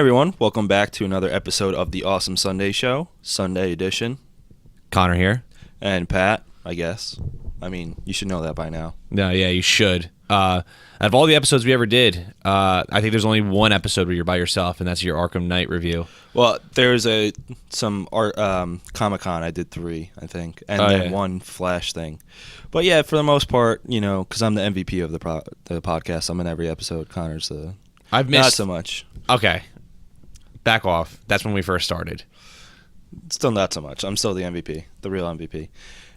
everyone. Welcome back to another episode of the Awesome Sunday Show, Sunday edition. Connor here. And Pat, I guess. I mean, you should know that by now. No, yeah, you should. Out of all the episodes we ever did, I think there's only one episode where you're by yourself, and that's your Arkham Knight review. Well, there's some Comic-Con. I did 3, I think, and then one Flash thing. But yeah, for the most part, you know, because I'm the MVP of the podcast, I'm in every episode. Connor's I've missed not so much. Okay, back off. That's when we first started. Still not so much. I'm still the MVP, the real MVP.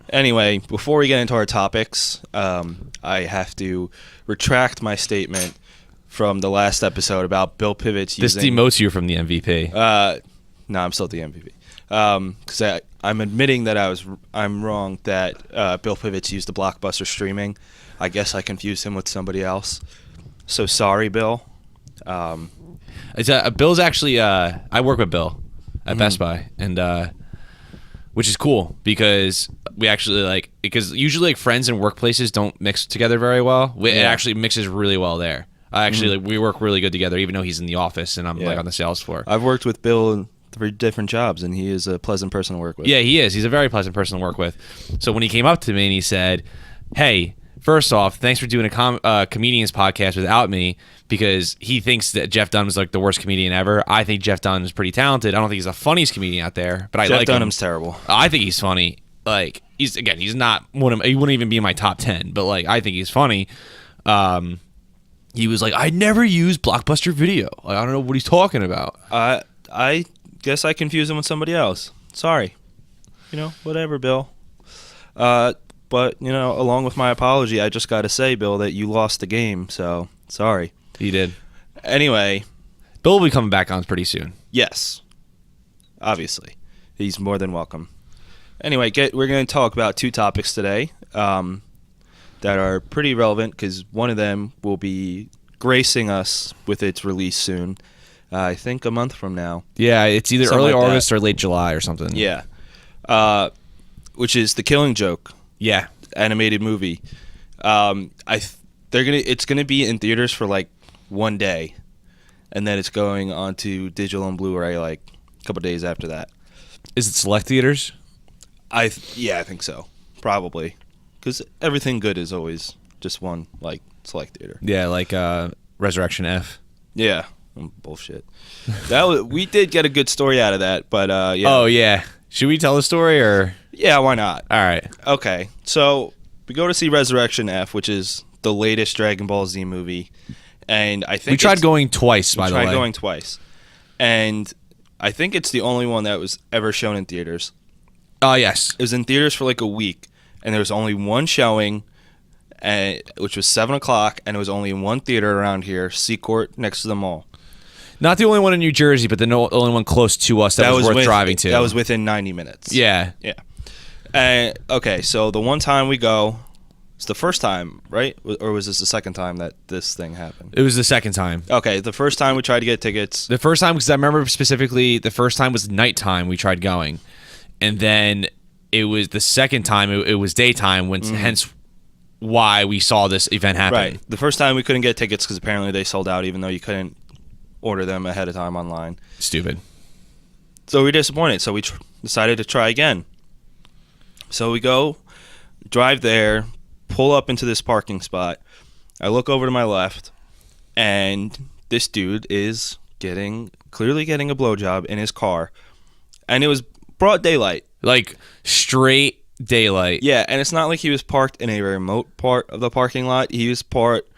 Anyway, before we get into our topics, I have to retract my statement from the last episode about Bill Pivett's This using... demotes you from the MVP. No, I'm still the MVP. Because I'm admitting that I'm wrong that Bill Pivett's used the Blockbuster streaming. I guess I confused him with somebody else. So sorry, Bill. Bill's actually... I work with Bill at Best Buy, and... which is cool because we actually because usually friends and workplaces don't mix together very well. It actually mixes really well there. We work really good together, even though he's in the office and I'm on the sales floor. I've worked with Bill in 3 different jobs, and he is a pleasant person to work with. Yeah, he is. He's a very pleasant person to work with. So when he came up to me and he said, "Hey, first off, thanks for doing a comedians podcast without me," because he thinks that Jeff Dunham is like the worst comedian ever. I think Jeff Dunham is pretty talented. I don't think he's the funniest comedian out there, but I like him. Jeff Dunham's terrible. I think he's funny. He's not one of... He wouldn't even be in my top 10, but I think he's funny. He was like, "I never use Blockbuster Video. I don't know what he's talking about." I guess I confused him with somebody else. Sorry. Whatever, Bill. But, along with my apology, I just got to say, Bill, that you lost the game, so sorry. He did. Anyway. Bill will be coming back on pretty soon. Yes. Obviously. He's more than welcome. Anyway, we're going to talk about 2 topics today that are pretty relevant because one of them will be gracing us with its release soon. I think a month from now. Yeah, it's either Something early like August or late July or something. Yeah. Which is The Killing Joke. Yeah. Animated movie. It's gonna be in theaters for 1 day, and then it's going on to digital and Blu-ray a couple days after that. Is it select theaters? I think so, probably, because everything good is always just one select theater. Yeah, Resurrection F. Yeah, bullshit. We did get a good story out of that, but yeah. Oh yeah, should we tell the story or? Yeah, why not? All right. Okay, so we go to see Resurrection F, which is the latest Dragon Ball Z movie, and I think we tried going twice. By the way, we tried going twice, and I think it's the only one that was ever shown in theaters. Yes. It was in theaters for a week, and there was only one showing, which was 7 o'clock, and it was only in one theater around here, Seacourt, next to the mall. Not the only one in New Jersey, but the only one close to us that was worth driving to. That was within 90 minutes. Yeah. Yeah. Okay, so the one time we go, it's the first time, right? Or was this the second time that this thing happened? It was the second time. Okay, the first time we tried to get tickets. The first time, because I remember specifically, the first time was nighttime we tried going. And then it was the second time, it was daytime, hence why we saw this event happen. Right. The first time we couldn't get tickets because apparently they sold out even though you couldn't order them ahead of time online. Stupid. So we were disappointed, so we decided to try again. So we go, drive there, pull up into this parking spot. I look over to my left, and this dude is clearly getting a blowjob in his car. And it was broad daylight. Straight daylight. Yeah, and it's not like he was parked in a remote part of the parking lot. He was parked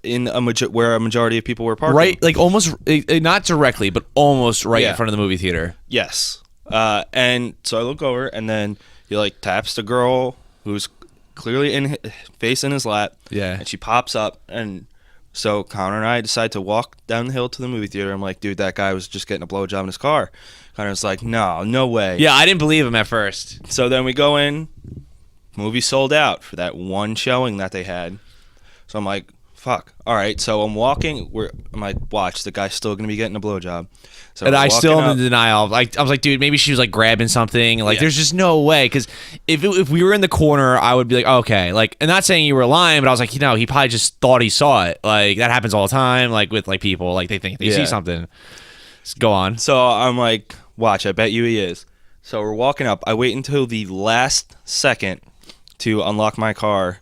in where a majority of people were parking. Right, almost, not directly, but almost right in front of the movie theater. Yes. And so I look over, and then he taps the girl who's clearly face in his lap. Yeah. And she pops up, and so Connor and I decide to walk down the hill to the movie theater. I'm like, dude, that guy was just getting a blowjob in his car. Connor's like, no way. Yeah, I didn't believe him at first. So then we go in, movie sold out for that one showing that they had. So I'm like, fuck. All right, so I'm walking. I'm like, watch, the guy's still going to be getting a blowjob. So and I still am in denial. I was like, dude, maybe she was grabbing something. There's just no way. Because if we were in the corner, I would be like, okay. And not saying you were lying, but I was like, he probably just thought he saw it. That happens all the time. With people, they think they see something. Go on. So I'm like, watch, I bet you he is. So we're walking up. I wait until the last second to unlock my car,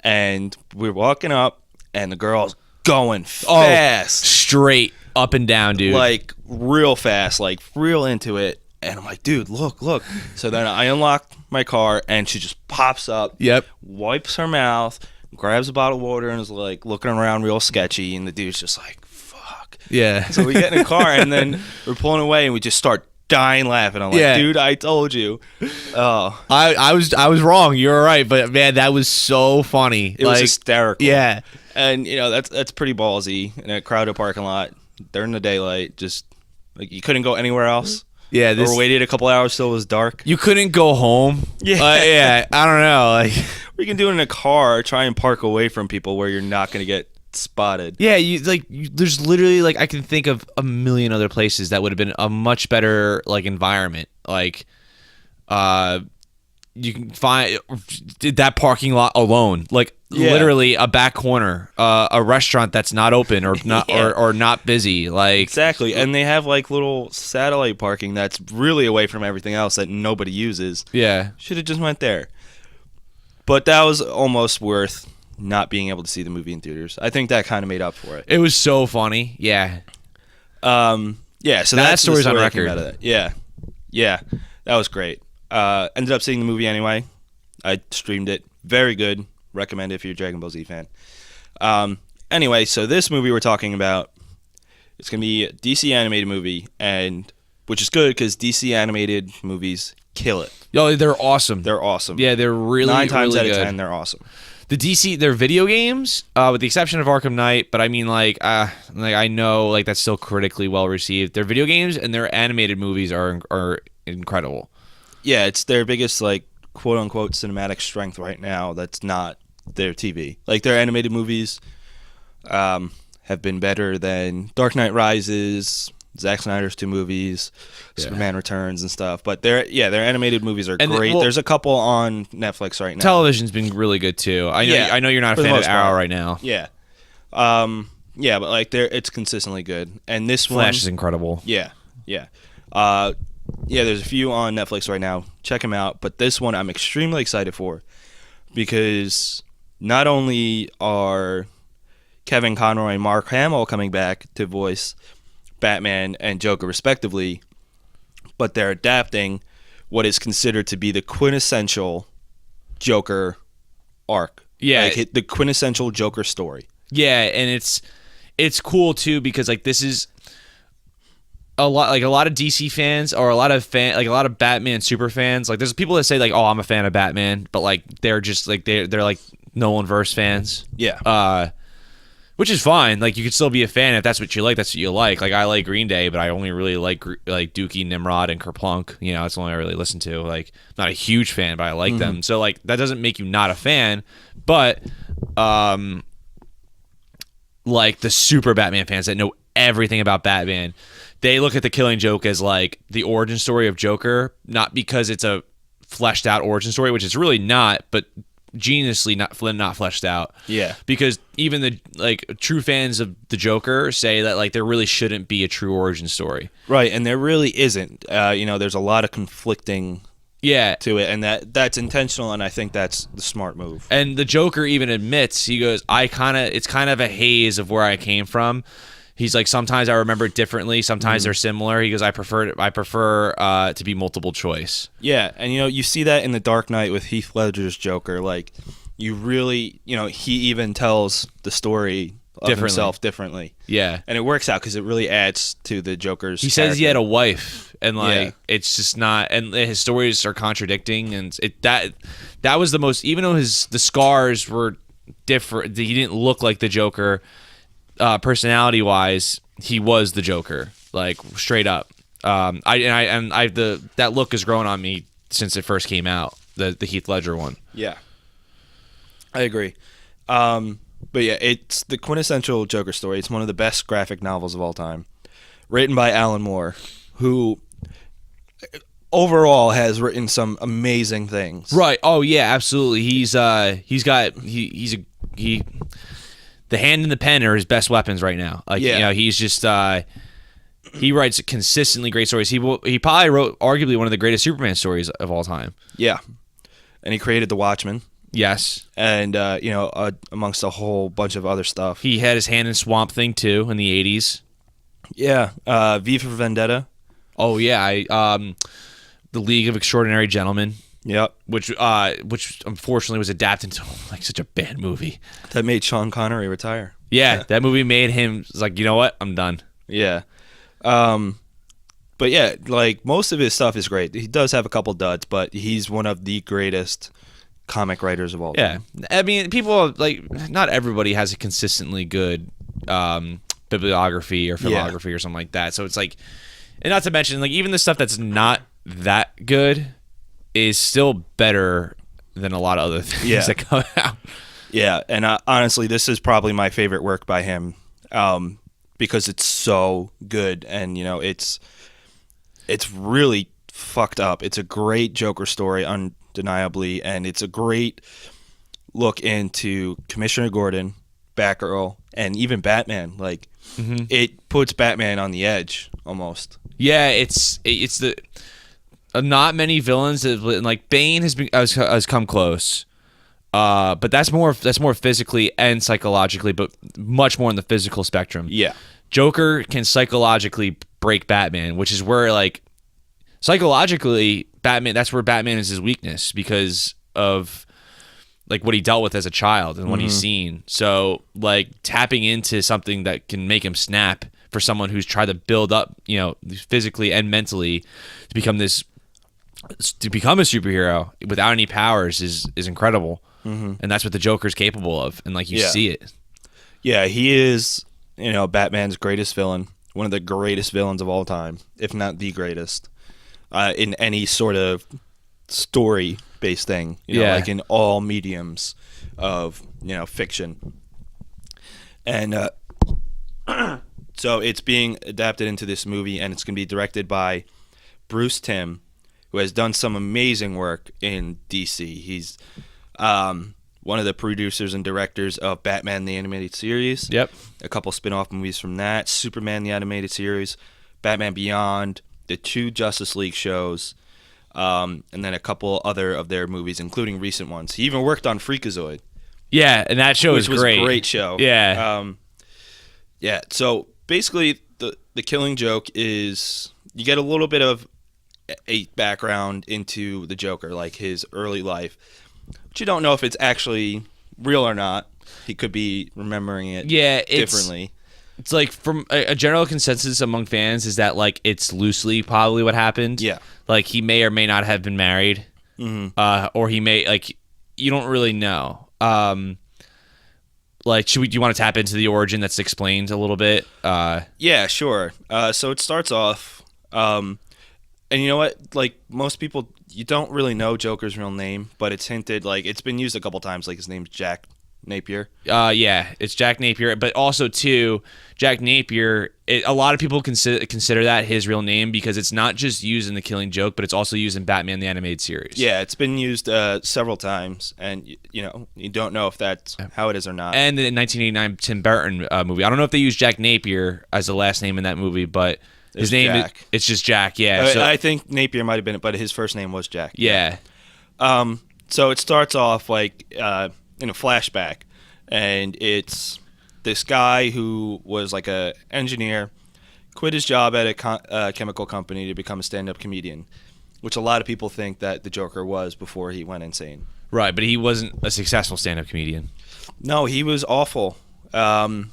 and we're walking up, and the girl's going fast. Straight up and down, dude. Like, real fast, like, real into it. And I'm like, dude, look. So then I unlock my car, and she just pops up, Yep. wipes her mouth, grabs a bottle of water, and is like looking around real sketchy. And the dude's just like, fuck. Yeah. So we get in the car, and then we're pulling away, and we just start dying laughing. I'm like, Yeah. dude, I told you. Oh, I was wrong. You were right, but man, that was so funny. it was hysterical. Yeah. And that's pretty ballsy in a crowded parking lot during the daylight. Just like you couldn't go anywhere else. Yeah. Or waited a couple hours till it was dark. You couldn't go home. Yeah. Yeah. I don't know. Like. Or you can do it in a car. Try and park away from people where you're not going to get spotted. Yeah, there's literally like I can think of a million other places that would have been a much better like environment. Like, you can find that parking lot alone, like literally a back corner, a restaurant that's not open or not or not busy. Like Exactly, and they have like little satellite parking that's really away from everything else that nobody uses. Yeah, Should have just went there. But that was almost worth not being able to see the movie in theaters. I think that kind of made up for it. it was so funny. Yeah, Yeah, so That that's the story's on story that came record. out of that. Yeah, that was great. Ended up seeing the movie anyway. I streamed it. Very good. Recommend it if you're a Dragon Ball Z fan. Anyway, so this movie we're talking about, it's going to be a DC animated movie, and which is good because DC animated movies kill it. yo, they're awesome. They're awesome. Yeah, they're really 9 times really out of good. 10, they're awesome. The DC, their video games, with the exception of Arkham Knight, but I mean, like I know, like that's still critically well received. Their video games and their animated movies are incredible. Yeah, it's their biggest, like, quote unquote cinematic strength right now. That's not their TV. Like, their animated movies have been better than Dark Knight Rises, Zack Snyder's 2 movies, Superman Returns and stuff. But their animated movies are great. There's a couple on Netflix right now. Television's been really good too. I know you're not a for the fan of most Arrow part. right now. Yeah. Yeah, but like it's consistently good. And this one, Flash is incredible. yeah. There's a few on Netflix right now. Check them out. But this one I'm extremely excited for because not only are Kevin Conroy and Mark Hamill coming back to voice Batman and Joker respectively, but they're adapting what is considered to be the quintessential Joker arc. Yeah. Like the quintessential Joker story. Yeah, and it's cool too because like this is a lot of DC fans or a lot of Batman super fans. Like there's people that say like, "Oh, I'm a fan of Batman," but like they're just like they're like Nolanverse fans. Yeah. Which is fine. Like you could still be a fan if that's what you like. That's what you like. Like I like Green Day, but I only really like Dookie, Nimrod, and Kerplunk. You know, that's the only I really listen to. Like not a huge fan, but I like them. So like that doesn't make you not a fan. But like the super Batman fans that know everything about Batman, they look at the Killing Joke as like the origin story of Joker, not because it's a fleshed out origin story, which it's really not, but geniusly not fleshed out. Yeah. Because even the like true fans of the Joker say that like there really shouldn't be a true origin story. Right, and there really isn't. There's a lot of conflicting to it, and that's intentional, and I think that's the smart move. And the Joker even admits, he goes, it's kind of a haze of where I came from. He's like, sometimes I remember it differently, sometimes they're similar. He goes, I prefer to be multiple choice. Yeah, and you see that in The Dark Knight with Heath Ledger's Joker. Like, you really, he even tells the story of himself differently. Yeah. And it works out because it really adds to the Joker's He says he character. had a wife, and like it's just not, and his stories are contradicting, and that was the most, even though the scars were different, he didn't look like the Joker. Personality wise, he was the Joker, like straight up. That look has grown on me since it first came out, the Heath Ledger one. Yeah, I agree. But yeah, it's the quintessential Joker story. It's one of the best graphic novels of all time, written by Alan Moore, who overall has written some amazing things. Right. Oh yeah, absolutely. The hand and the pen are his best weapons right now. Like, he's just He writes consistently great stories. He probably wrote arguably one of the greatest Superman stories of all time. Yeah, and he created The Watchmen, Yes. and amongst a whole bunch of other stuff. He had his hand in Swamp Thing too in the 80s. Yeah, V for Vendetta. Oh yeah, the League of Extraordinary Gentlemen, Yep, which unfortunately was adapted into like such a bad movie. that made Sean Connery retire. Yeah, that movie made him like, you know what? I'm done. Yeah. But yeah, like most of his stuff is great. He does have a couple duds, but he's one of the greatest comic writers of all time. Yeah, I mean, people like not everybody has a consistently good bibliography or filmography or something like that. So it's like, and not to mention like even the stuff that's not that good is still better than a lot of other things that come out. Yeah, and honestly, this is probably my favorite work by him, because it's so good, and it's really fucked up. It's a great Joker story, undeniably, and it's a great look into Commissioner Gordon, Batgirl, and even Batman. Like, it puts Batman on the edge almost. Yeah, it's the not many villains that, like Bane has come close. But that's more physically and psychologically, but much more on the physical spectrum. Yeah. Joker can psychologically break Batman, which is where like psychologically Batman, that's where Batman is his weakness because of like what he dealt with as a child and what he's seen. So like tapping into something that can make him snap for someone who's tried to build up, physically and mentally to become a superhero without any powers is incredible. And that's what the Joker's capable of, and like you see it. Yeah, he is, Batman's greatest villain, one of the greatest villains of all time, if not the greatest, in any sort of story-based thing, like in all mediums of, fiction. And so it's being adapted into this movie, and it's going to be directed by Bruce Timm, who has done some amazing work in DC. He's one of the producers and directors of Batman the Animated Series. Yep. A couple spin-off movies from that. Superman the Animated Series. Batman Beyond. The 2 Justice League shows. And then a couple other of their movies, including recent ones. He even worked on Freakazoid. Yeah, and that show is great. Which was a great show. Yeah. Yeah, so basically the Killing Joke is you get a little bit of a background into the Joker, like his early life. But you don't know if it's actually real or not. He could be remembering it differently. It's like from a general consensus among fans is that like it's loosely probably what happened. Yeah. Like he may or may not have been married. Or he may like you don't really know. Like do you want to tap into the origin that's explained a little bit? Yeah, sure. So it starts off and you know what? Like most people, you don't really know Joker's real name, but it's hinted. Like it's been used a couple times. Like his name's Jack Napier. Yeah, it's Jack Napier, but also too, Jack Napier. A lot of people consider that his real name because it's not just used in The Killing Joke, but it's also used in Batman the Animated Series. Yeah, it's been used several times, and you don't know if that's how it is or not. And the 1989 Tim Burton movie. I don't know if they used Jack Napier as the last name in that movie, but. His name Jack. It's just Jack, yeah. I think Napier might have been it, but his first name was Jack. Yeah. So it starts off like in a flashback, and it's this guy who was like a engineer, quit his job at a chemical company to become a stand-up comedian, which a lot of people think that the Joker was before he went insane. Right, but he wasn't a successful stand-up comedian. No, he was awful. And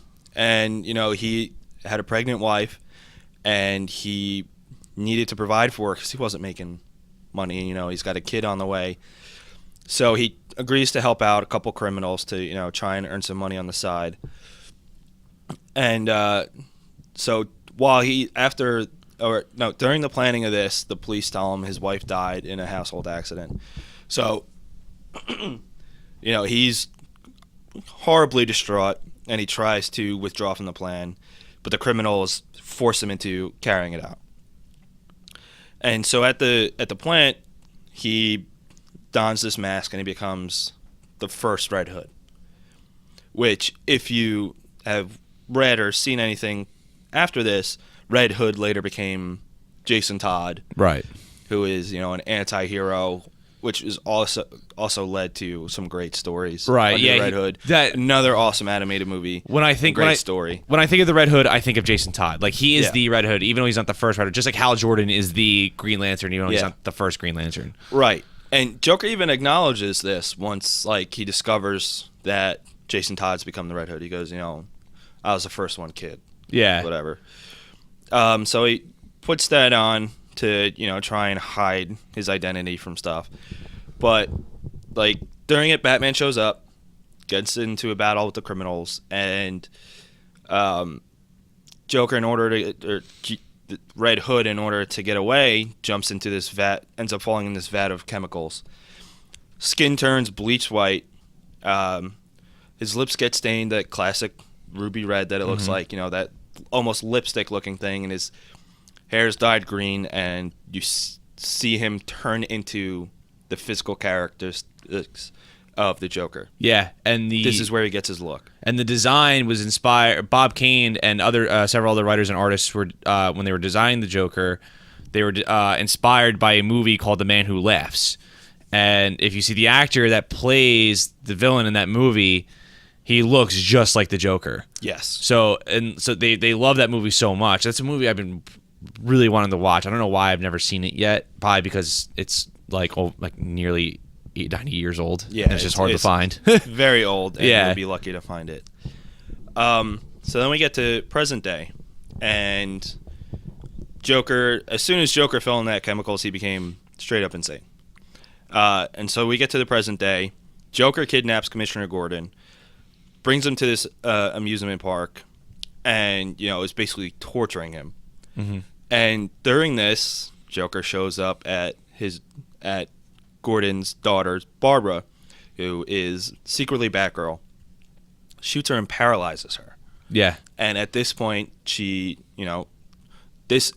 he had a pregnant wife. And he needed to provide for her because he wasn't making money. He's got a kid on the way. So he agrees to help out a couple criminals to, try and earn some money on the side. And so while during the planning of this, the police tell him his wife died in a household accident. So, he's horribly distraught, and he tries to withdraw from the plan. But the criminals force him into carrying it out. And so at the plant, he dons this mask and he becomes the first Red Hood. Which, if you have read or seen anything after this, Red Hood later became Jason Todd, Right. who is an anti-hero, which is also led to some great stories. Right, under yeah, Red Hood. that- Another awesome animated movie. Great story. When I think of the Red Hood, I think of Jason Todd. Like, he is Yeah. the Red Hood, even though he's not the first Red Hood. Just like Hal Jordan is the Green Lantern, even though he's Yeah. not the first Green Lantern. Right. And Joker even acknowledges this once, like, he discovers that Jason Todd's become the Red Hood. He goes, I was the first one, kid. Yeah. Whatever. So he puts that on to, try and hide his identity from stuff. But, like, during it, Batman shows up, gets into a battle with the criminals, and Joker, the Red Hood, in order to get away, jumps into this vat, ends up falling in this vat of chemicals. Skin turns bleach white. His lips get stained, that classic ruby red that it looks like, that almost lipstick-looking thing, and his hair's dyed green, and you see him turn into the physical characteristics of the Joker. Yeah, and This is where he gets his look. And the design was inspired. Bob Kane and several other writers and artists were when they were designing the Joker, they were inspired by a movie called The Man Who Laughs. And if you see the actor that plays the villain in that movie, he looks just like the Joker. Yes. So they love that movie so much. That's a movie I've been really wanting to watch. I don't know why I've never seen it yet. Probably because it's like nearly 90 years old. Yeah, and it's just hard to find. Very old, and Yeah. you'll be lucky to find it. So then we get to present day, and Joker. As soon as Joker fell in that chemicals, he became straight up insane. And so we get to the present day. Joker kidnaps Commissioner Gordon, brings him to this amusement park, and is basically torturing him. Mm-hmm. And during this, Joker shows up at Gordon's daughter, Barbara, who is secretly Batgirl, shoots her and paralyzes her. Yeah. And at this point, she,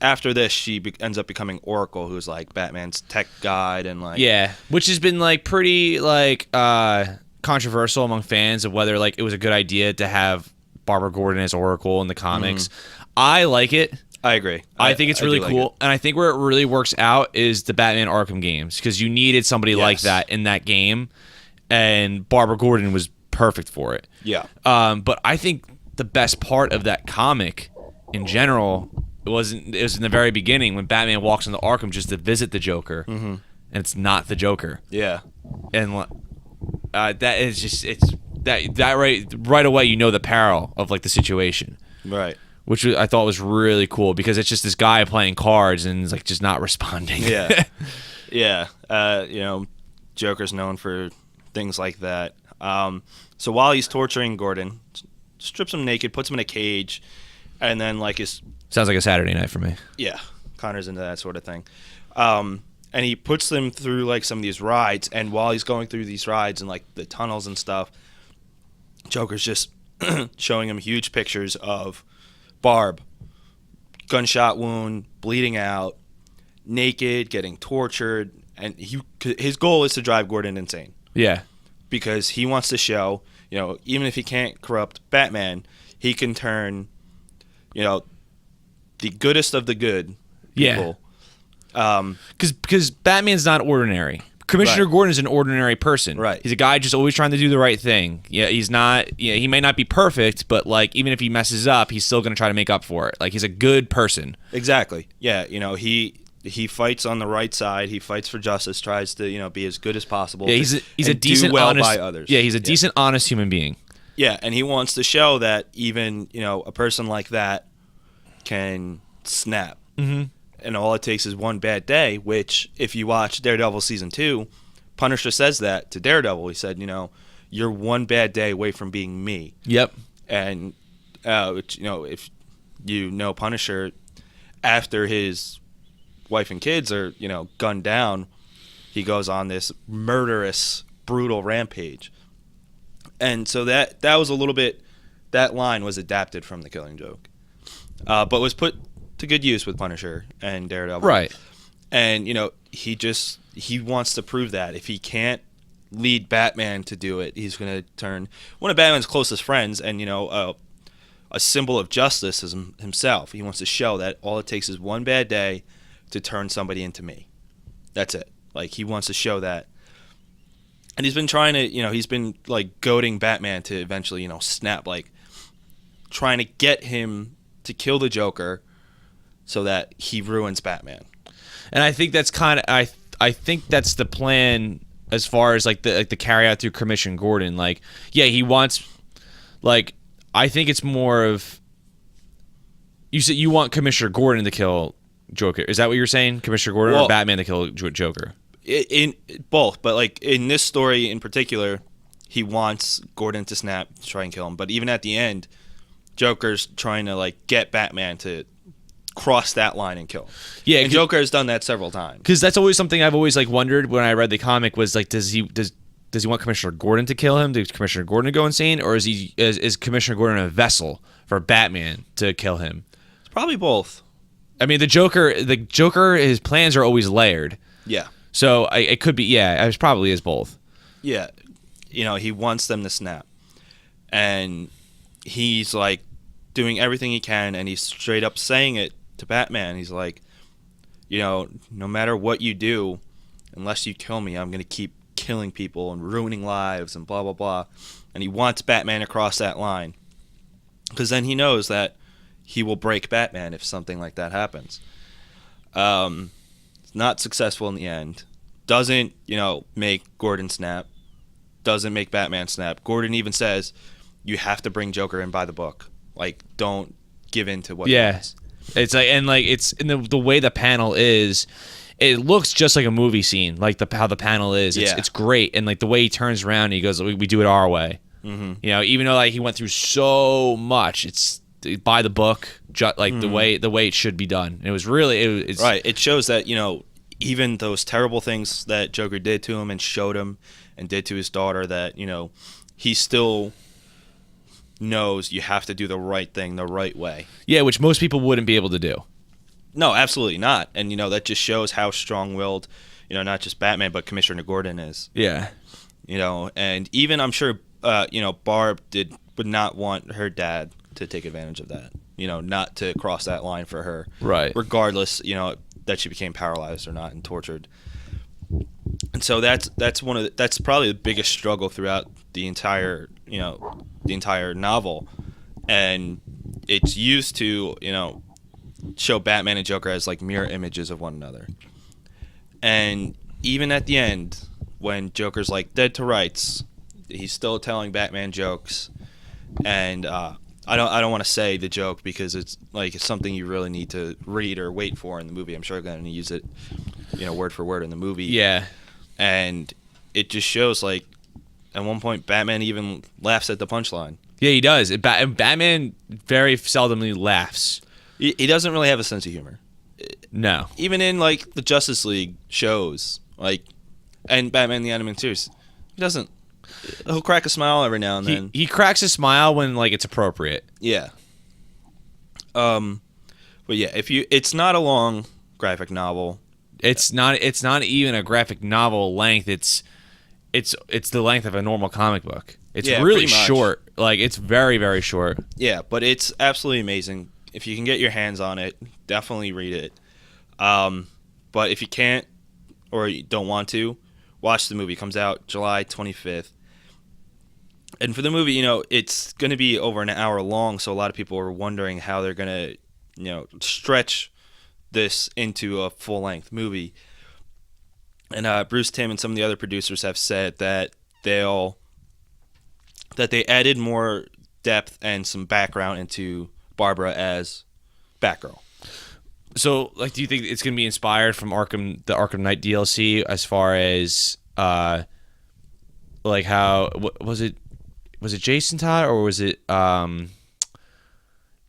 after this, she ends up becoming Oracle, who's like Batman's tech guide and like. Yeah, which has been like pretty like controversial among fans of whether like it was a good idea to have Barbara Gordon as Oracle in the comics. I like it. I agree. I think it's really do like cool, it. and I think where it really works out is the Batman Arkham games, because you needed somebody like that in that game, and Barbara Gordon was perfect for it. Yeah. But I think the best part of that comic, in general, it was in the very beginning when Batman walks into Arkham just to visit the Joker, and it's not the Joker. Yeah. And that is just that right away you know the peril of like the situation. Right. Which I thought was really cool, because it's just this guy playing cards and is like just not responding. Yeah. Yeah. Joker's known for things like that. So while he's torturing Gordon, strips him naked, puts him in a cage, and then like Sounds like a Saturday night for me. Yeah, Connor's into that sort of thing. And he puts them through like some of these rides, and while he's going through these rides and like the tunnels and stuff, Joker's just showing him huge pictures of Barb, gunshot wound, bleeding out, naked, getting tortured, and his goal is to drive Gordon insane. Yeah. Because he wants to show, even if he can't corrupt Batman, he can turn, the goodest of the good people. Yeah. Because Batman's not ordinary. Commissioner Gordon is an ordinary person. Right. He's a guy just always trying to do the right thing. Yeah, he's not. Yeah, he may not be perfect, but like even if he messes up, he's still going to try to make up for it. Like he's a good person. Exactly. Yeah. He fights on the right side. He fights for justice. Tries to be as good as possible. Yeah, he's a and decent, do well honest, by others. Yeah, he's a decent, honest human being. Yeah, and he wants to show that even a person like that can snap. Mm-hmm. And all it takes is one bad day, which if you watch Daredevil Season 2, Punisher says that to Daredevil. He said, you're one bad day away from being me. Yep. And, if Punisher, after his wife and kids are, gunned down, he goes on this murderous, brutal rampage. And so that was a little bit, that line was adapted from The Killing Joke, but was put to good use with Punisher and Daredevil. Right. And, he wants to prove that if he can't lead Batman to do it, he's going to turn one of Batman's closest friends and, a symbol of justice as himself. He wants to show that all it takes is one bad day to turn somebody into me. That's it. Like, he wants to show that. And he's been trying to, he's been like goading Batman to eventually, snap, like trying to get him to kill the Joker so that he ruins Batman. And I think that's kind of I think that's the plan as far as like the carry out through Commissioner Gordon. Like, yeah, he wants, like, I think it's more of, you said you want Commissioner Gordon to kill Joker. Is that what you're saying? Commissioner Gordon or Batman to kill Joker? In both, but like in this story in particular, he wants Gordon to snap to try and kill him. But even at the end, Joker's trying to like get Batman to cross that line and kill him. Yeah, and Joker has done that several times. Because that's always something I've always like wondered when I read the comic was like, does he want Commissioner Gordon to kill him? Does Commissioner Gordon go insane, or is Commissioner Gordon a vessel for Batman to kill him? It's probably both. I mean, the Joker, his plans are always layered. Yeah. So it could be, yeah, it probably is both. Yeah. He wants them to snap. And he's like doing everything he can, and he's straight up saying it to Batman. He's like, no matter what you do, unless you kill me, I'm going to keep killing people and ruining lives and blah, blah, blah. And he wants Batman to cross that line. Because then he knows that he will break Batman if something like that happens. Not successful in the end. Doesn't, make Gordon snap. Doesn't make Batman snap. Gordon even says, you have to bring Joker in by the book. Like, don't give in to what he wants. It's like, and like, it's in the way the panel is, it looks just like a movie scene, like how the panel is. It's great. And like the way he turns around and he goes, we do it our way. Mm-hmm. Even though like he went through so much, it's by the book, like the way it should be done. And it was really, it's right. It shows that, even those terrible things that Joker did to him and showed him and did to his daughter, that, he still knows you have to do the right thing the right way. Yeah, which most people wouldn't be able to do. No, absolutely not. And, that just shows how strong-willed, not just Batman, but Commissioner Gordon is. Yeah. And even I'm sure, Barb would not want her dad to take advantage of that, not to cross that line for her. Right. Regardless, that she became paralyzed or not and tortured. And so that's probably the biggest struggle throughout the entire novel. And it's used to, show Batman and Joker as like mirror images of one another. And even at the end, when Joker's like dead to rights, he's still telling Batman jokes. And I don't want to say the joke because it's something you really need to read or wait for in the movie. I'm sure I'm going to use it, word for word in the movie. Yeah. And it just shows like at one point Batman even laughs at the punchline. Yeah, he does. Batman very seldomly laughs. He doesn't really have a sense of humor. No. Even in like the Justice League shows, and Batman the Animated Series, he doesn't. He'll crack a smile every now and then. He cracks a smile when like it's appropriate. Yeah. But yeah, it's not a long graphic novel. It's not even a graphic novel length. It's the length of a normal comic book. It's really short. Like it's very, very short. Yeah, but it's absolutely amazing. If you can get your hands on it, definitely read it. But if you can't or you don't want to, watch the movie. It comes out July 25th. And for the movie, it's going to be over an hour long, so a lot of people are wondering how they're going to, stretch this into a full-length movie. And Bruce Timm and some of the other producers have said that they added more depth and some background into Barbara as Batgirl. So, like, do you think it's going to be inspired from the Arkham Knight DLC as far as, like, how was it Jason Todd or was it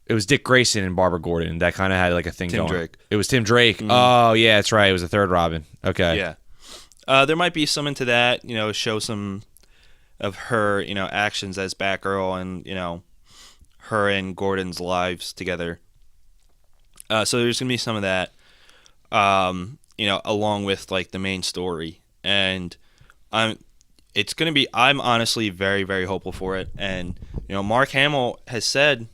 it was Dick Grayson and Barbara Gordon that kind of had like a thing Tim going. Drake. It was Tim Drake. Mm-hmm. Oh yeah, that's right. It was the third Robin. Okay. Yeah. There might be some into that. Show some of her, actions as Batgirl and her and Gordon's lives together. So there's gonna be some of that, along with like the main story, and I'm honestly very, very hopeful for it. And Mark Hamill has said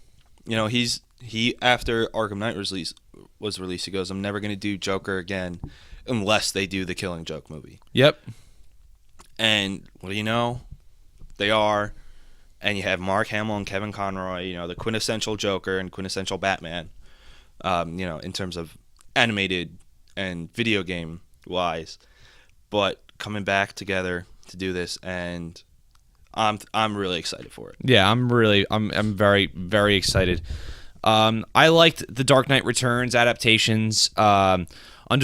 he after Arkham Knight was released, he goes, I'm never gonna do Joker again unless they do the Killing Joke movie. Yep. And what do you know? They are. And you have Mark Hamill and Kevin Conroy, the quintessential Joker and quintessential Batman, in terms of animated and video game wise. But coming back together to do this, and I'm really excited for it. Yeah, I'm very, very excited. I liked the Dark Knight Returns adaptations. Under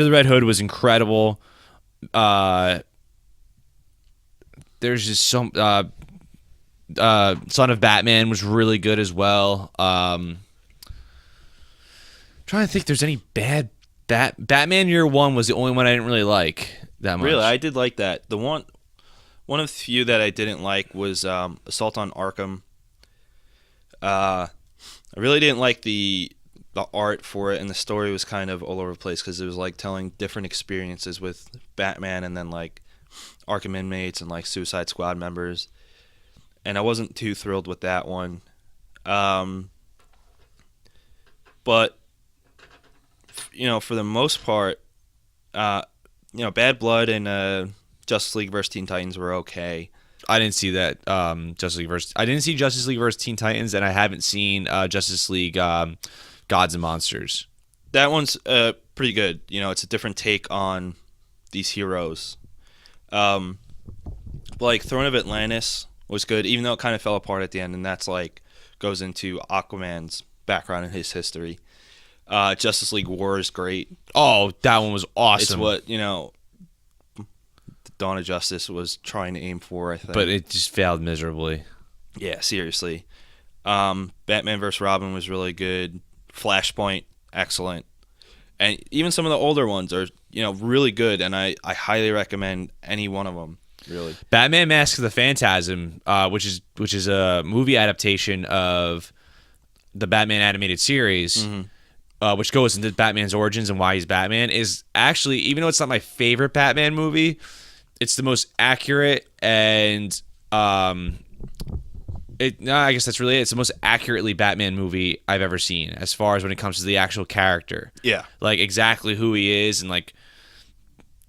the Red Hood was incredible. There's just some Son of Batman was really good as well. Trying to think, if there's any bad Batman Year One was the only one I didn't really like that much. Really, I did like that. The one of the few that I didn't like was Assault on Arkham. I really didn't like the art for it, and the story was kind of all over the place because it was like telling different experiences with Batman and then like Arkham inmates and like Suicide Squad members. And I wasn't too thrilled with that one. But, for the most part, Bad Blood and Justice League vs. Teen Titans were okay. I didn't see that I didn't see Justice League vs. Teen Titans, and I haven't seen Justice League Gods and Monsters. That one's pretty good. It's a different take on these heroes. Like Throne of Atlantis was good, even though it kind of fell apart at the end, and that's like goes into Aquaman's background and his history. Justice League War is great. Oh, that one was awesome. It's what Dawn of Justice was trying to aim for, I think. But it just failed miserably. Yeah, seriously. Batman vs. Robin was really good. Flashpoint, excellent. And even some of the older ones are, really good, and I highly recommend any one of them, really. Batman Mask of the Phantasm, which is a movie adaptation of the Batman animated series, which goes into Batman's origins and why he's Batman, is actually, even though it's not my favorite Batman movie, it's the most accurate and I guess that's really it. It's the most accurately Batman movie I've ever seen as far as when it comes to the actual character. Yeah. Like exactly who he is, and like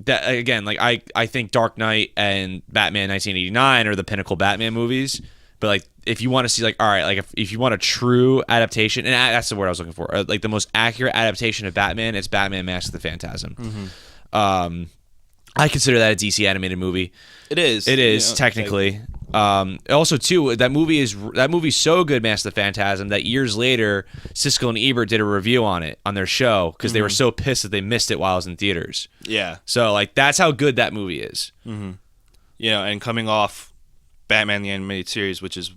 that again, like I think Dark Knight and Batman 1989 are the pinnacle Batman movies. But like if you want to see like, all right, like if you want a true adaptation, and that's the word I was looking for, like the most accurate adaptation of Batman, it's Batman Mask of the Phantasm. I consider that a DC animated movie. It is. It is technically. Also, too, that movie's so good, Mask of the Phantasm, that years later, Siskel and Ebert did a review on it on their show because they were so pissed that they missed it while it was in theaters. Yeah. So, like, that's how good that movie is. And coming off Batman the Animated Series, which is,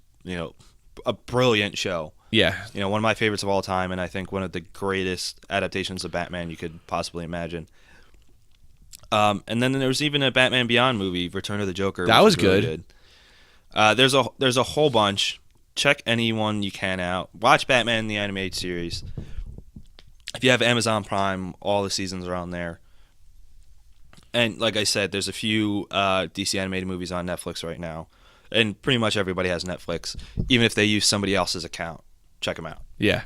a brilliant show. Yeah. One of my favorites of all time, and I think one of the greatest adaptations of Batman you could possibly imagine. And then there was even a Batman Beyond movie, Return of the Joker. That was really good. There's a whole bunch. Check anyone you can out. Watch Batman the Animated Series. If you have Amazon Prime, all the seasons are on there. And like I said, there's a few DC animated movies on Netflix right now. And pretty much everybody has Netflix, even if they use somebody else's account. Check them out. Yeah.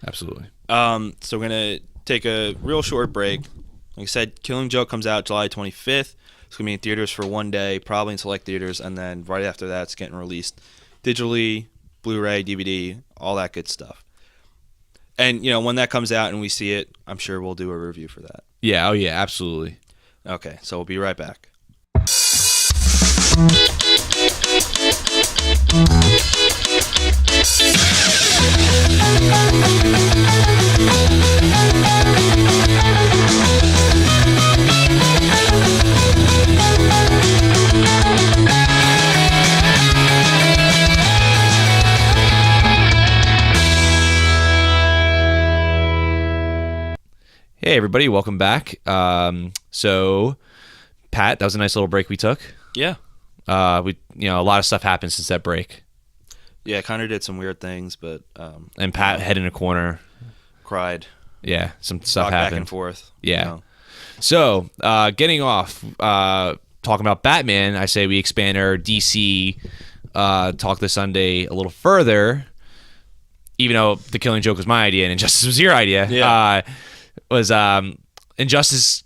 Absolutely. So we're going to take a real short break. Like I said, Killing Joke comes out July 25th. It's going to be in theaters for one day, probably in select theaters, and then right after that, it's getting released digitally, Blu-ray, DVD, all that good stuff. And, when that comes out and we see it, I'm sure we'll do a review for that. Yeah, oh yeah, absolutely. Okay, so we'll be right back. Hey everybody, welcome back. So, Pat, that was a nice little break we took. Yeah. A lot of stuff happened since that break. Yeah, Connor did some weird things, but and Pat head in a corner, cried. Yeah, some stuff Talked happened. back and forth. Yeah. So, getting off talking about Batman, I say we expand our DC talk this Sunday a little further even though the Killing Joke was my idea and Injustice was your idea, was Injustice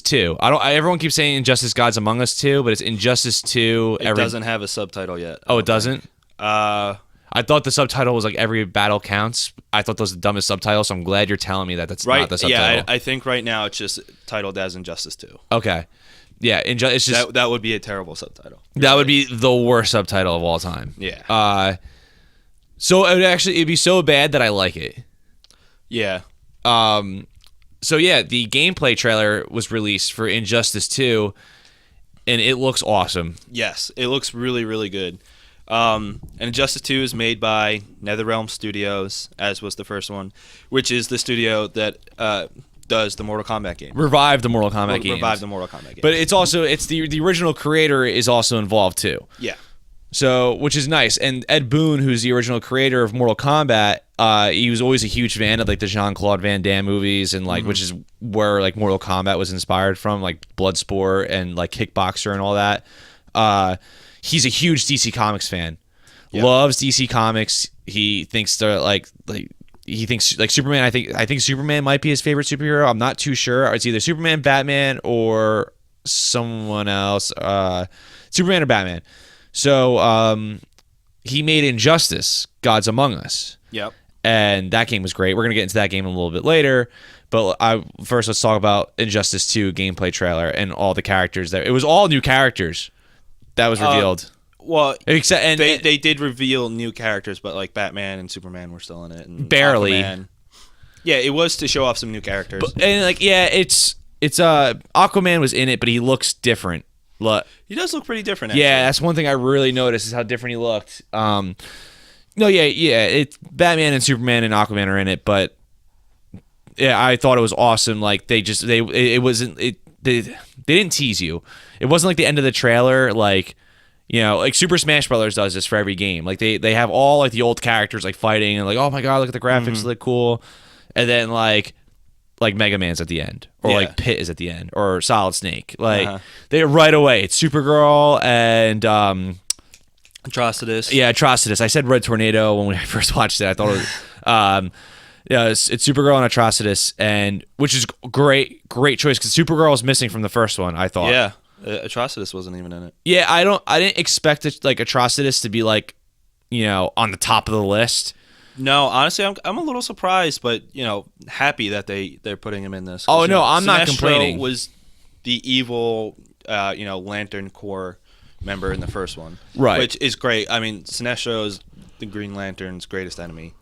2. Everyone keeps saying Injustice Gods Among Us 2, but it's Injustice 2. It doesn't have a subtitle yet. Oh, it doesn't? I thought the subtitle was like every battle counts. I thought those were the dumbest subtitles, so I'm glad you're telling me that that's not the subtitle. Yeah, I think right now it's just titled as Injustice 2. Okay. Yeah, it's just that would be a terrible subtitle. That would be the worst subtitle of all time. Yeah. So it'd be so bad that I like it. Yeah. So yeah, the gameplay trailer was released for Injustice 2, and it looks awesome. Yes, it looks really, really good. And Injustice 2 is made by NetherRealm Studios, as was the first one, which is the studio that does the Mortal Kombat game. Revive the Mortal Kombat game. Revive the Mortal Kombat game. But it's the original creator is also involved too. Yeah. So, which is nice. And Ed Boon, who's the original creator of Mortal Kombat, he was always a huge fan of like the Jean-Claude Van Damme movies, and like which is where like Mortal Kombat was inspired from, like Bloodsport and like Kickboxer and all that. He's a huge DC Comics fan. Yep. Loves DC Comics. He thinks they're he thinks like Superman. I think Superman might be his favorite superhero. I'm not too sure. It's either Superman, Batman, or someone else. Superman or Batman. So he made Injustice: Gods Among Us. Yep. And that game was great. We're gonna get into that game a little bit later. But first let's talk about Injustice 2 gameplay trailer and all the characters there. It was all new characters that was revealed. Well, except they did reveal new characters, but like Batman and Superman were still in it. And barely. Aquaman. Yeah, it was to show off some new characters. And like, yeah, it's Aquaman was in it, but he looks different. He does look pretty different. Actually. Yeah, that's one thing I really noticed is how different he looked. It's Batman and Superman and Aquaman are in it, but yeah, I thought it was awesome. Like they didn't tease you. It wasn't like the end of the trailer, like. You know, like Super Smash Brothers does this for every game. Like they have all like the old characters like fighting and like, oh my god, look at the graphics, look cool. And then like Mega Man's at the end, or like Pit is at the end, or Solid Snake. Like they right away, it's Supergirl and Atrocitus. Yeah, Atrocitus. I said Red Tornado when we first watched it. I thought it was it's Supergirl and Atrocitus, and which is great choice because Supergirl is missing from the first one. I thought. Yeah. Atrocitus wasn't even in it. Yeah, I didn't expect it, like Atrocitus to be like, you know, on the top of the list. No, honestly, I'm a little surprised, but you know, happy that they're putting him in this. Oh no, I'm Sinestro not complaining. Was the evil, Lantern Corps member in the first one, right? Which is great. I mean, Sinestro is the Green Lantern's greatest enemy.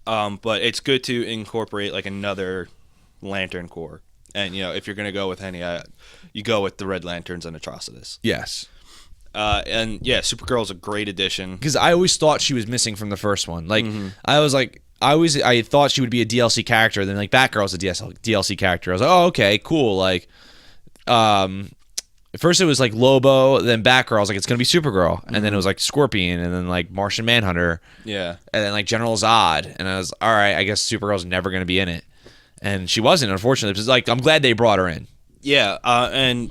But it's good to incorporate like another Lantern Corps. And, you know, if you're going to go with any, you go with the Red Lanterns and Atrocitus. Yes. And, yeah, Supergirl's a great addition. Because I always thought she was missing from the first one. Like, I thought she would be a DLC character. Then, like, Batgirl's a DLC character. I was like, oh, okay, cool. Like, at first it was, like, Lobo. Then Batgirl. I was like, it's going to be Supergirl. And then it was, like, Scorpion. And then, like, Martian Manhunter. Yeah. And then, like, General Zod. And I was, all right, I guess Supergirl's never going to be in it. And she wasn't, unfortunately. It's like I'm glad they brought her in. Yeah, and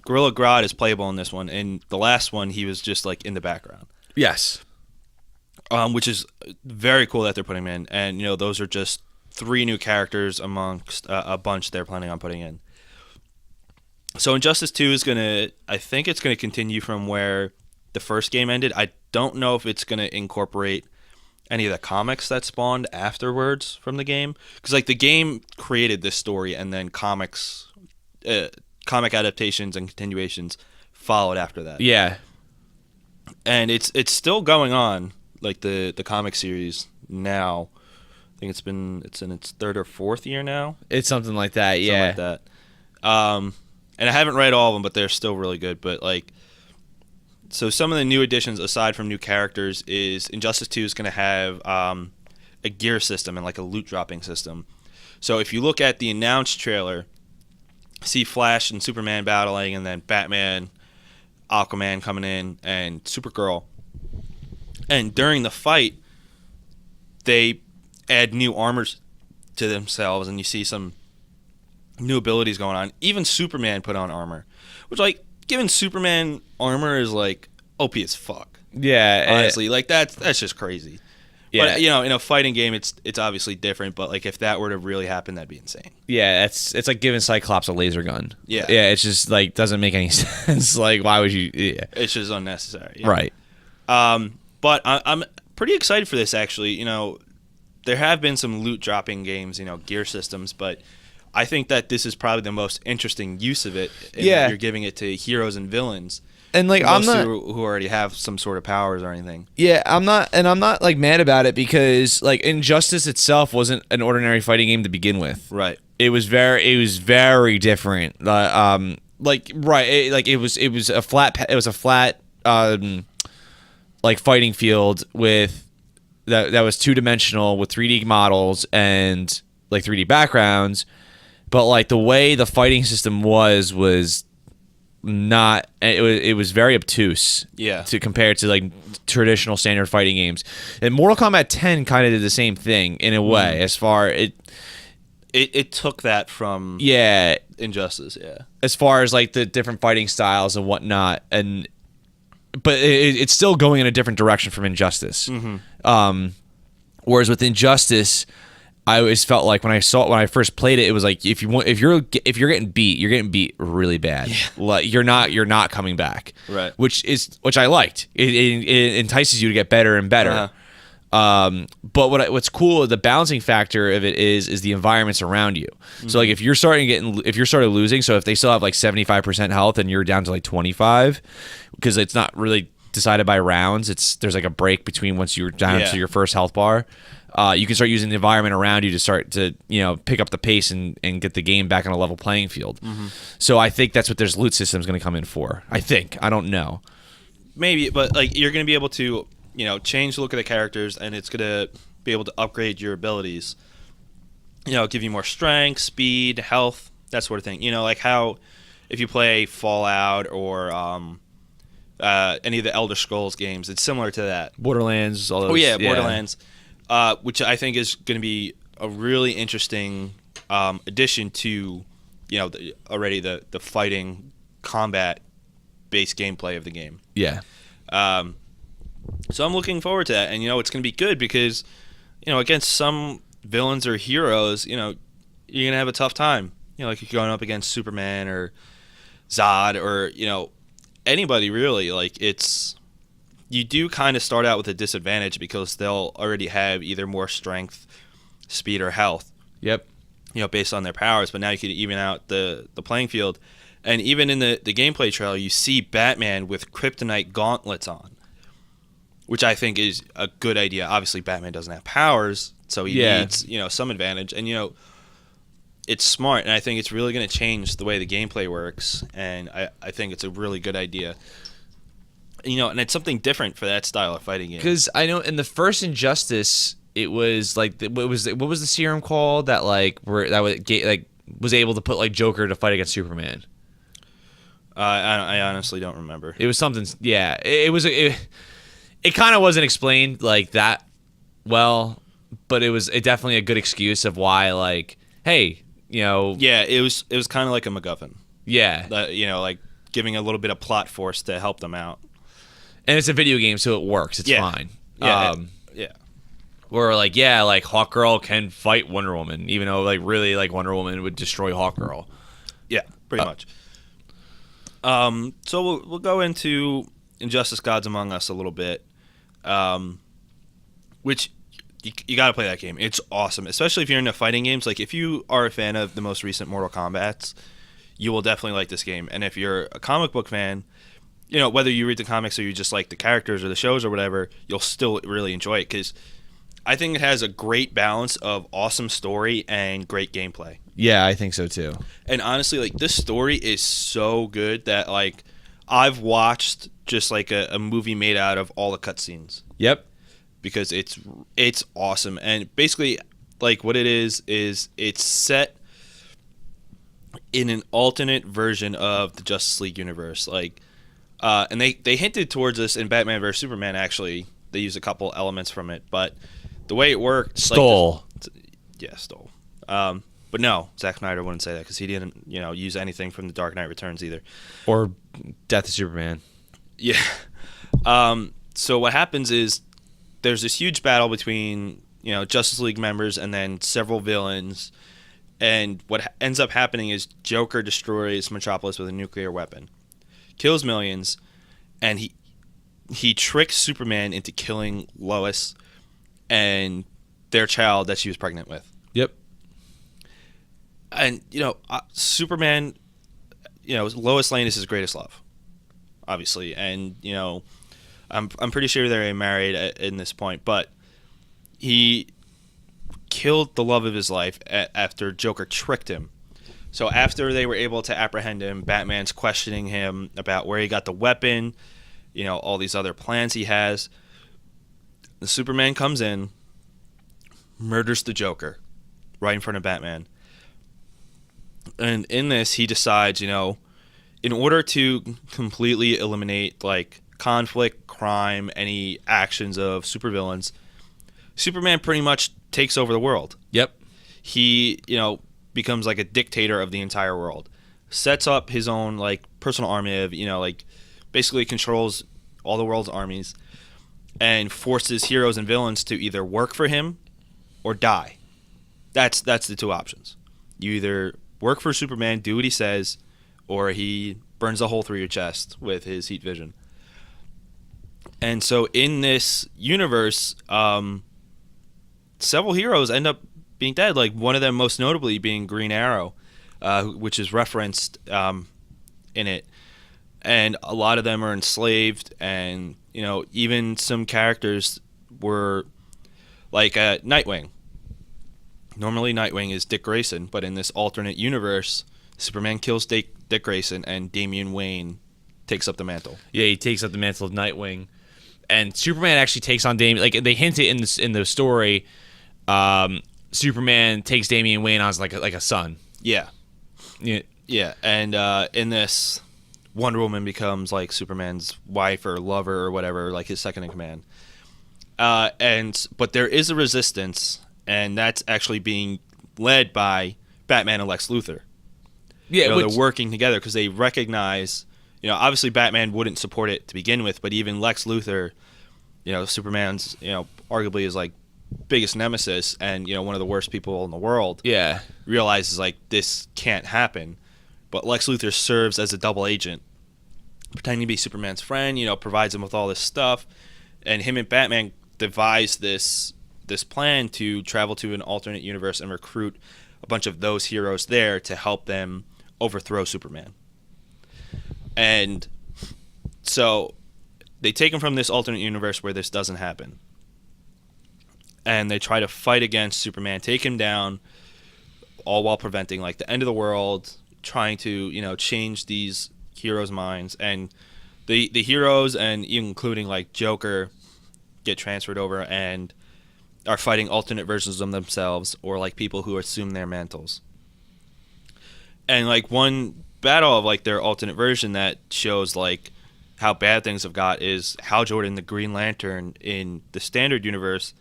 Gorilla Grodd is playable in this one. In the last one, he was just like in the background. Yes. Which is very cool that they're putting him in, and you know those are just 3 new characters amongst a bunch they're planning on putting in. So Injustice 2 I think it's gonna continue from where the first game ended. I don't know if it's gonna incorporate any of the comics that spawned afterwards from the game, because like the game created this story and then comic adaptations and continuations followed after that. Yeah, and it's still going on, like the comic series now. I think it's in its 3rd or 4th year now. It's something like that. Yeah, something like that. And I haven't read all of them, but they're still really good. But like. So some of the new additions, aside from new characters, is Injustice 2 is going to have a gear system and like a loot dropping system. So if you look at the announced trailer, see Flash and Superman battling, and then Batman, Aquaman coming in, and Supergirl. And during the fight, they add new armors to themselves, and you see some new abilities going on. Even Superman put on armor, which like... Giving Superman armor is like OP as fuck. Yeah, honestly, like that's just crazy. Yeah. But you know, in a fighting game, it's obviously different. But like if that were to really happen, that'd be insane. Yeah, it's like giving Cyclops a laser gun. Yeah. Yeah, it's just like doesn't make any sense. Like, why would you? Yeah. It's just unnecessary. Yeah. Right. But I'm pretty excited for this actually. You know, there have been some loot dropping games, you know, gear systems, but I think that this is probably the most interesting use of it. In Yeah. that you're giving it to heroes and villains. And like Most I'm not who already have some sort of powers or anything. Yeah, I'm not like mad about it because like Injustice itself wasn't an ordinary fighting game to begin with. Right. It was very different. It was a flat like fighting field with that was 2-dimensional with 3D models and like 3D backgrounds, but like the way the fighting system was not, it was very obtuse. Yeah. To compare to like traditional standard fighting games. And Mortal Kombat 10 kind of did the same thing in a way as far it took that from yeah, Injustice, yeah. as far as like the different fighting styles and whatnot, and but it's still going in a different direction from Injustice. Whereas with Injustice, I always felt like when I first played it, it was like if you're getting beat, you're getting beat really bad. Yeah. Like you're not coming back. Right. Which I liked. It entices you to get better and better. Uh-huh. But what's cool, the balancing factor of it is the environments around you. So like if you're started losing, so if they still have like 75% health and you're down to like 25, because it's not really decided by rounds. There's like a break between once you're down to your first health bar. You can start using the environment around you to start to, you know, pick up the pace and get the game back on a level playing field. So I think that's what this loot system is going to come in for. I think. I don't know. Maybe, but like you're going to be able to, you know, change the look of the characters, and it's going to be able to upgrade your abilities. You know, give you more strength, speed, health, that sort of thing. You know, like how if you play Fallout or any of the Elder Scrolls games, it's similar to that. Borderlands, all those. Oh yeah, Borderlands, which I think is going to be a really interesting addition to, you know, the fighting combat based gameplay of the game. Yeah. So I'm looking forward to that, and you know it's going to be good because, you know, against some villains or heroes, you know, you're going to have a tough time. You know, like if you're going up against Superman or Zod or, you know, anybody really. Like you do kind of start out with a disadvantage because they'll already have either more strength, speed, or health. Yep. You know, based on their powers. But now you can even out the playing field, and even in the gameplay trailer, you see Batman with kryptonite gauntlets on, which I think is a good idea. Obviously, Batman doesn't have powers, so he needs, you know, some advantage, and you know, it's smart, and I think it's really going to change the way the gameplay works, and I think it's a really good idea. You know, and it's something different for that style of fighting game. Because I know in the first Injustice, it was like what was the serum called that was able to put like Joker to fight against Superman. I honestly don't remember. It was something. Yeah, it kind of wasn't explained like that well, but it was definitely a good excuse of why, like, hey, you know. Yeah, it was kind of like a MacGuffin. Yeah. You know, like giving a little bit of plot force to help them out. And it's a video game, so it works. It's fine. Yeah. Yeah. Or like, yeah, like Hawkgirl can fight Wonder Woman, even though like really like Wonder Woman would destroy Hawkgirl. Yeah, pretty much. So we'll go into Injustice: Gods Among Us a little bit, which you got to play that game. It's awesome, especially if you're into fighting games. Like if you are a fan of the most recent Mortal Kombats, you will definitely like this game. And if you're a comic book fan, you know, whether you read the comics or you just like the characters or the shows or whatever, you'll still really enjoy it because I think it has a great balance of awesome story and great gameplay. Yeah, I think so too. And honestly, like this story is so good that like I've watched just like a movie made out of all the cutscenes. Yep. Because it's awesome. And basically like what it is it's set in an alternate version of the Justice League universe. Like and they hinted towards this in Batman vs Superman. Actually, they use a couple elements from it, but the way it worked, stole. Stole. But no, Zack Snyder wouldn't say that because he didn't, you know, use anything from The Dark Knight Returns either, or Death of Superman. Yeah. So what happens is there's this huge battle between Justice League members and then several villains, and what ends up happening is Joker destroys Metropolis with a nuclear weapon, kills millions, and he tricks Superman into killing Lois and their child that she was pregnant with. Yep. And Superman, Lois Lane is his greatest love, obviously, and I'm pretty sure they're married in this point, but he killed the love of his life after Joker tricked him. So after they were able to apprehend him, Batman's questioning him about where he got the weapon, all these other plans he has. The Superman comes in, murders the Joker right in front of Batman. And in this, he decides, in order to completely eliminate, conflict, crime, any actions of supervillains, Superman pretty much takes over the world. Yep. He, becomes like a dictator of the entire world. Sets up his own, personal army of, basically controls all the world's armies and forces heroes and villains to either work for him or die. That's the two options. You either work for Superman, do what he says, or he burns a hole through your chest with his heat vision. And so in this universe, several heroes end up being dead, like one of them most notably being Green Arrow, which is referenced in it. And a lot of them are enslaved, and even some characters were like Nightwing. Normally Nightwing is Dick Grayson, but in this alternate universe, Superman kills Dick Grayson and Damian Wayne takes up the mantle. Yeah, he takes up the mantle of Nightwing. And Superman actually takes on Damian. Like they hint it in the story, Superman takes Damian Wayne on as like a son. Yeah. Yeah. And in this, Wonder Woman becomes like Superman's wife or lover or whatever, like his second in command. But there is a resistance, and that's actually being led by Batman and Lex Luthor. Yeah, they're working together because they recognize, obviously Batman wouldn't support it to begin with, but even Lex Luthor, Superman's, arguably his like biggest nemesis and one of the worst people in the world. Yeah, realizes like this can't happen, but Lex Luthor serves as a double agent, pretending to be Superman's friend. Provides him with all this stuff, and him and Batman devise this plan to travel to an alternate universe and recruit a bunch of those heroes there to help them overthrow Superman. And so they take him from this alternate universe where this doesn't happen, and they try to fight against Superman, take him down, all while preventing like the end of the world, trying to change these heroes' minds. And the heroes, and even including like Joker, get transferred over and are fighting alternate versions of themselves, or like people who assume their mantles. And like one battle of like their alternate version that shows like how bad things have got is Hal Jordan, the Green Lantern in the standard universe,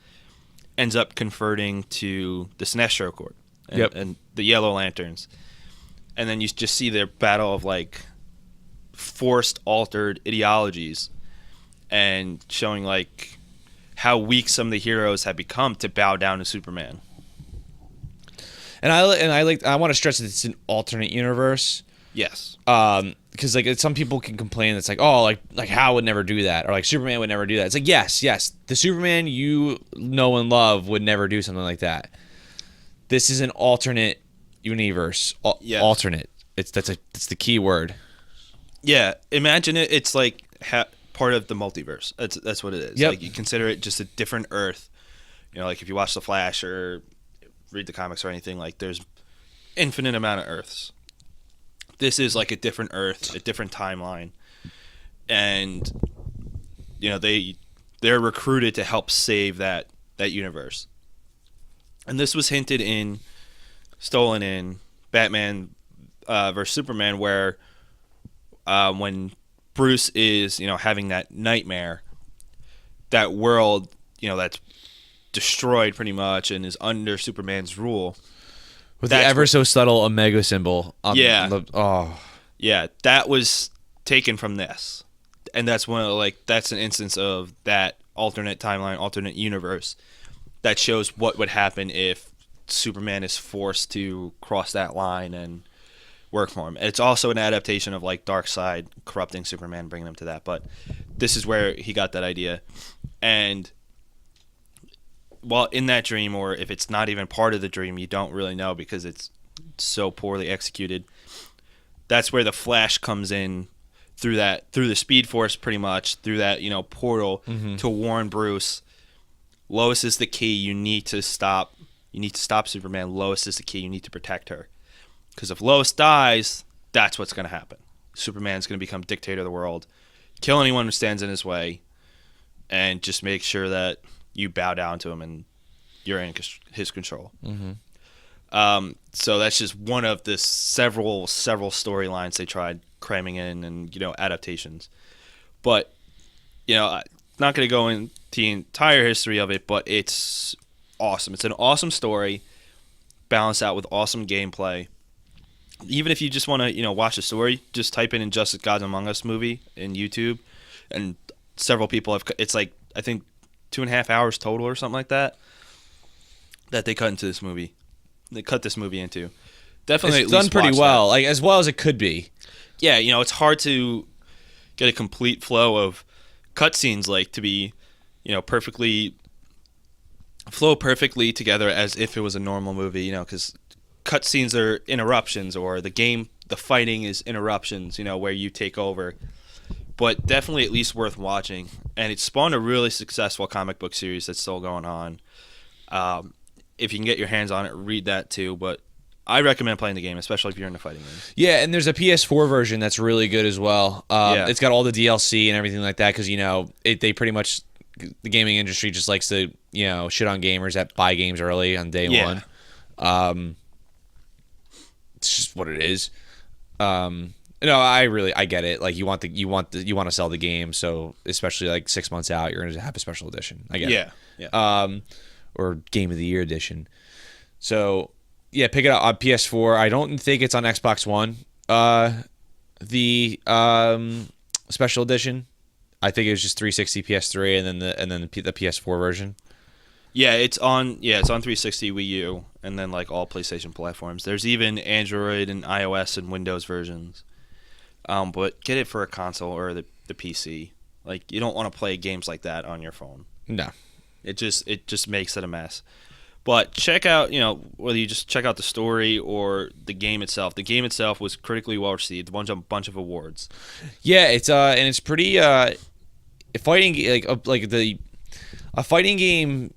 ends up converting to the Sinestro Corps and the Yellow Lanterns. And then you just see their battle of like forced altered ideologies, and showing like how weak some of the heroes have become to bow down to Superman. And I want to stress that it's an alternate universe. Yes. Because like some people can complain it's like, oh, like Hal would never do that, or like Superman would never do that. It's like yes, the Superman you know and love would never do something like that. This is an alternate universe. Yes. Alternate. That's the key word. Yeah. Imagine it. It's like part of the multiverse. That's what it is. Yep. Like you consider it just a different Earth. Like if you watch The Flash or read the comics or anything, like there's infinite amount of Earths. This is like a different Earth, a different timeline, and they're recruited to help save that universe. And this was stolen in Batman versus Superman, where when Bruce is having that nightmare, that world that's destroyed pretty much and is under Superman's rule. With the ever so subtle Omega symbol. Yeah, that was taken from this. and that's one of like that's an instance of that alternate timeline, alternate universe that shows what would happen if Superman is forced to cross that line and work for him. It's also an adaptation of like Darkseid corrupting Superman, bringing him to that. But this is where he got that idea, and while in that dream, or if it's not even part of the dream, you don't really know because it's so poorly executed. That's where the Flash comes in through the Speed Force, pretty much through that portal to warn Bruce. Lois is the key. You need to stop. You need to stop Superman. Lois is the key. You need to protect her. Because if Lois dies, that's what's going to happen. Superman's going to become dictator of the world, kill anyone who stands in his way, and just make sure that you bow down to him and you're in his control. So that's just one of the several storylines they tried cramming in, and adaptations. But I'm not going to go into the entire history of it, but it's awesome. It's an awesome story, balanced out with awesome gameplay. Even if you just want to watch the story, just type in Injustice: Gods Among Us movie in YouTube, and several people have. It's like I think 2.5 hours total or something like that they cut into this movie. They cut this movie into. Definitely, It's at done least pretty watch well, that. like as well as it could be. Yeah, it's hard to get a complete flow of cutscenes, like to be, perfectly flow perfectly together as if it was a normal movie, because cutscenes are interruptions, or the fighting is interruptions, where you take over. But definitely at least worth watching, and it spawned a really successful comic book series that's still going on. If you can get your hands on it, read that too. But I recommend playing the game, especially if you're into fighting games. Yeah, and there's a PS4 version that's really good as well. Yeah. It's got all the DLC and everything like that because they pretty much, the gaming industry just likes to shit on gamers that buy games early on day Yeah. one. It's just what it is. I get it. Like you want to sell the game, so especially like 6 months out, you're gonna have a special edition. I get it. Yeah. Or Game of the Year edition. So yeah, pick it up on PS4. I don't think it's on Xbox One. The special edition. I think it was just 360, PS3, and then the PS4 version. Yeah, it's on 360, Wii U, and then like all PlayStation platforms. There's even Android and iOS and Windows versions. But get it for a console or the PC. Like you don't want to play games like that on your phone. No. It just makes it a mess. But check out, whether you just check out the story or the game itself. The game itself was critically well received, won a bunch of awards. Yeah, it's pretty fighting a fighting game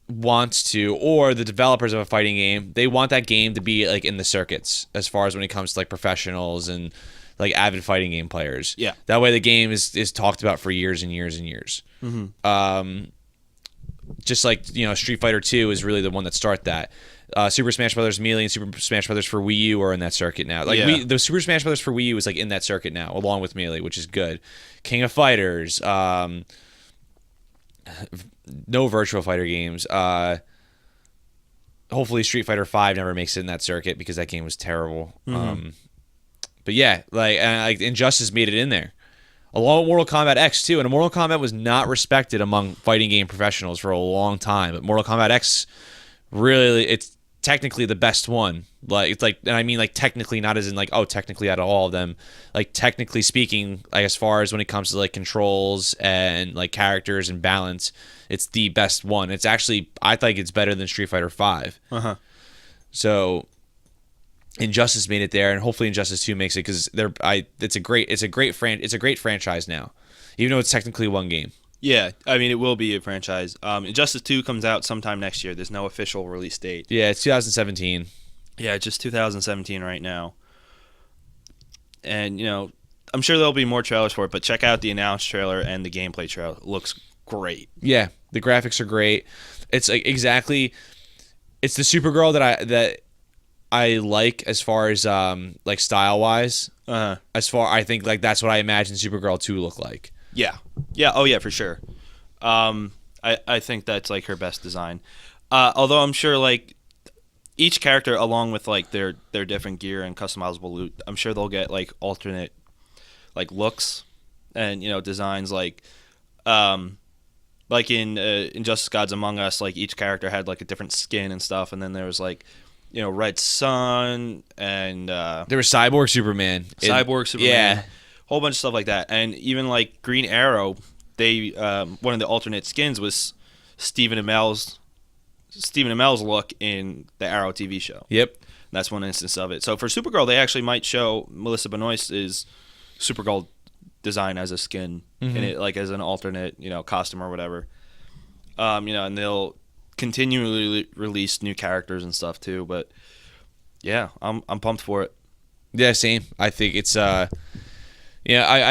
wants to, or the developers of a fighting game, they want that game to be like in the circuits as far as when it comes to like professionals and like avid fighting game players. Yeah. That way the game is talked about for years and years and years. Just like Street Fighter 2 is really the one that started that. Super Smash Brothers Melee and Super Smash Brothers for Wii U are in that circuit now. Like Yeah. the Super Smash Brothers for Wii U is like in that circuit now, along with Melee, which is good. King of Fighters, no Virtual Fighter games. Hopefully Street Fighter 5 never makes it in that circuit because that game was terrible. But yeah, like Injustice made it in there. Along with Mortal Kombat X too, and Mortal Kombat was not respected among fighting game professionals for a long time. But Mortal Kombat X, really, it's technically the best one. Like it's like, and I mean like technically, not as in like technically out of all of them. Like technically speaking, like as far as when it comes to like controls and like characters and balance, it's the best one. It's actually, I think it's better than Street Fighter 5. So Injustice made it there, and hopefully Injustice 2 makes it because it's a great franchise now, even though it's technically one game. Yeah, I mean it will be a franchise. Injustice 2 comes out sometime next year. There's no official release date. Yeah, it's 2017. Yeah, just 2017 right now. And I'm sure there'll be more trailers for it, but check out the announced trailer and the gameplay trailer. It looks great. Yeah, the graphics are great. It's like exactly, it's the Supergirl that I like as far as like style wise. I think like that's what I imagine Supergirl 2 look like. Yeah. Oh yeah, for sure. I think that's like her best design. Although I'm sure like each character, along with like their different gear and customizable loot, I'm sure they'll get like alternate like looks and designs like in Injustice Gods Among Us, like each character had like a different skin and stuff, and then there was like Red Sun and There was Cyborg Superman. Cyborg Superman, Yeah. whole bunch of stuff like that, and even like Green Arrow. They one of the alternate skins was Stephen Amell's look in the Arrow TV show. Yep. That's one instance of it. So for Supergirl, they actually might show Melissa Benoist's Supergirl design as a skin in it, like as an alternate, costume or whatever. And they'll continually release new characters and stuff too. But yeah, I'm pumped for it. Yeah, same. I think it's I've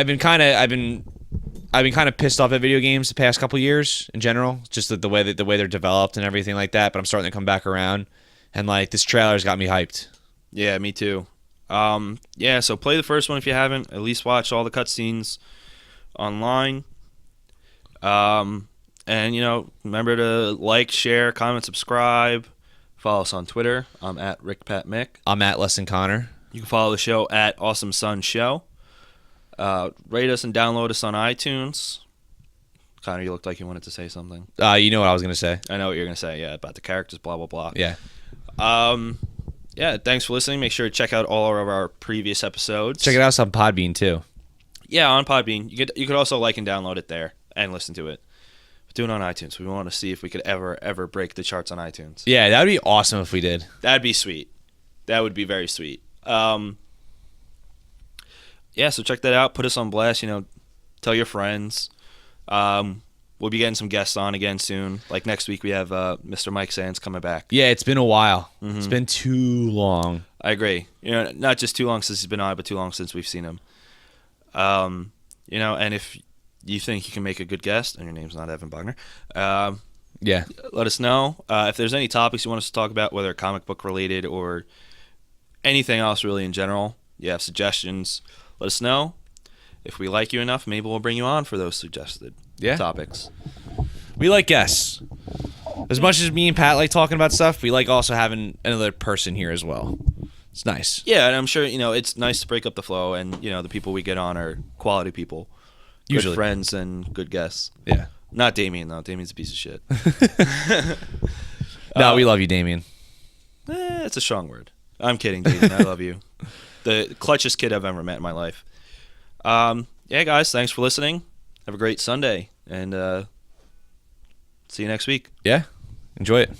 been kind of pissed off at video games the past couple yeys in general, just the way they're developed and everything like that. But I'm starting to come back around, and like this trailer's got me hyped. Yeah, me too. So play the first one if you haven't. At least watch all the cutscenes online. And remember to like, share, comment, subscribe. Follow us on Twitter. I'm at RickPatMick. I'm at Less Than Connor. You can follow the show at Awesome Sun Show. Rate us and download us on iTunes. Connor, you looked like you wanted to say something. You know what I was gonna say. I know what you're gonna say. Yeah, about the characters. Blah blah blah. Yeah. Yeah. Thanks for listening. Make sure to check out all of our previous episodes. Check it out on Podbean too. Yeah, on Podbean. You could also like and download it there and listen to it. But do it on iTunes. We want to see if we could ever break the charts on iTunes. Yeah, that would be awesome if we did. That'd be sweet. That would be very sweet. Yeah, so check that out. Put us on blast. Tell your friends. We'll be getting some guests on again soon. Like next week, we have Mr. Mike Sands coming back. Yeah, it's been a while. Mm-hmm. It's been too long. I agree. Not just too long since he's been on, but too long since we've seen him. And if you think you can make a good guest, and your name's not Evan Bogner, yeah, let us know. If there's any topics you want us to talk about, whether comic book related or anything else really in general, you have suggestions, let us know. If we like you enough, maybe we'll bring you on for those suggested topics. We like guests. As much as me and Pat like talking about stuff, we like also having another person here as well. It's nice. Yeah, and I'm sure, it's nice to break up the flow, and, the people we get on are quality people. Usually. Good friends and good guests. Yeah. Not Damien, though. Damien's a piece of shit. No, we love you, Damien. It's a strong word. I'm kidding, Damien. I love you. The clutchest kid I've ever met in my life. Yeah, guys, thanks for listening. Have a great Sunday, and see you next week. Yeah, enjoy it.